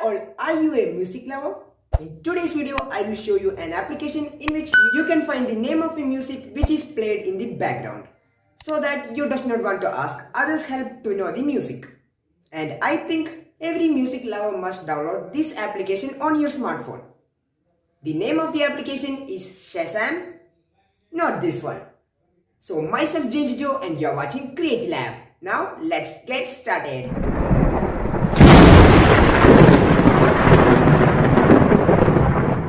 or are you a music lover? In today's video, I will show you an application in which you can find the name of a music which is played in the background, so that you does not want to ask others help to know the music. And I think every music lover must download this application on your smartphone. The name of the application is Shazam, not this one. So myself James Joe and you're watching Create Lab. Now let's get started.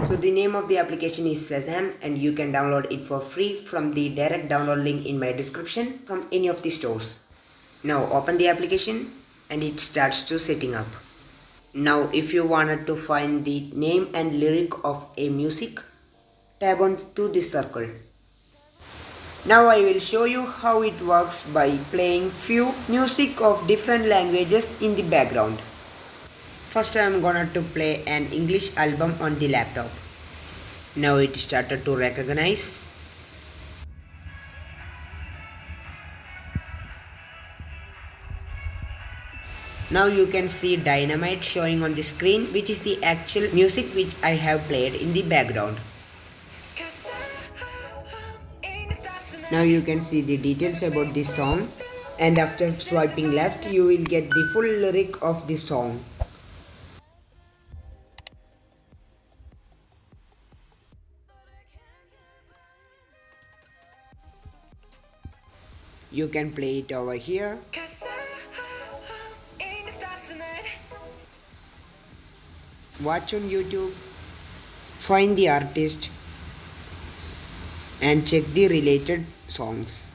So the name of the application is Shazam and you can download it for free from the direct download link in my description from any of the stores. Now open the application and it starts to setting up. Now if you wanted to find the name and lyric of a music, tap on to this circle. Now I will show you how it works by playing few music of different languages in the background. First I am gonna to play an English album on the laptop. Now it started to recognize. Now you can see Dynamite showing on the screen, which is the actual music which I have played in the background. Now you can see the details about this song, and after swiping left you will get the full lyric of the song. You can play it over here. Watch on YouTube, find the artist and check the related songs.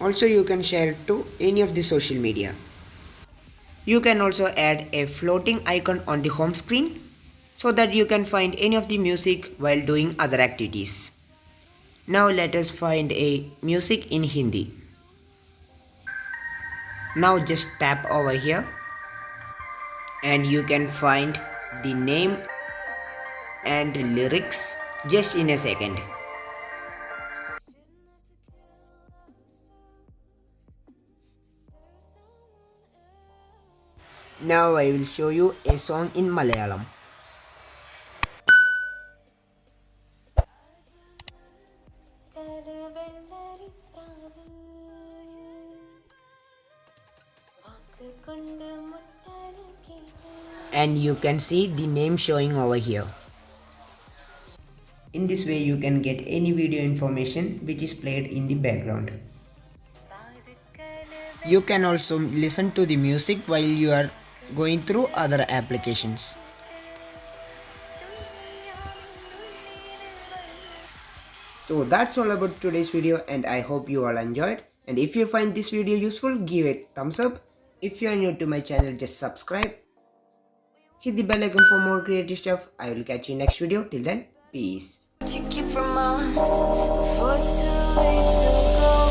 Also you can share it to any of the social media. You can also add a floating icon on the home screen so that you can find any of the music while doing other activities. Now let us find a music in Hindi. Now just tap over here and you can find the name and lyrics just in a second. Now I will show you a song in Malayalam. And you can see the name showing over here. In this way you can get any video information which is played in the background. You can also listen to the music while you are going through other applications. So that's all about today's video and I hope you all enjoyed. And if you find this video useful, give it a thumbs up. If you are new to my channel, just subscribe. Hit the bell icon for more creative stuff. I will catch you next video. Till then, peace. What you keep from us before it's too late to go.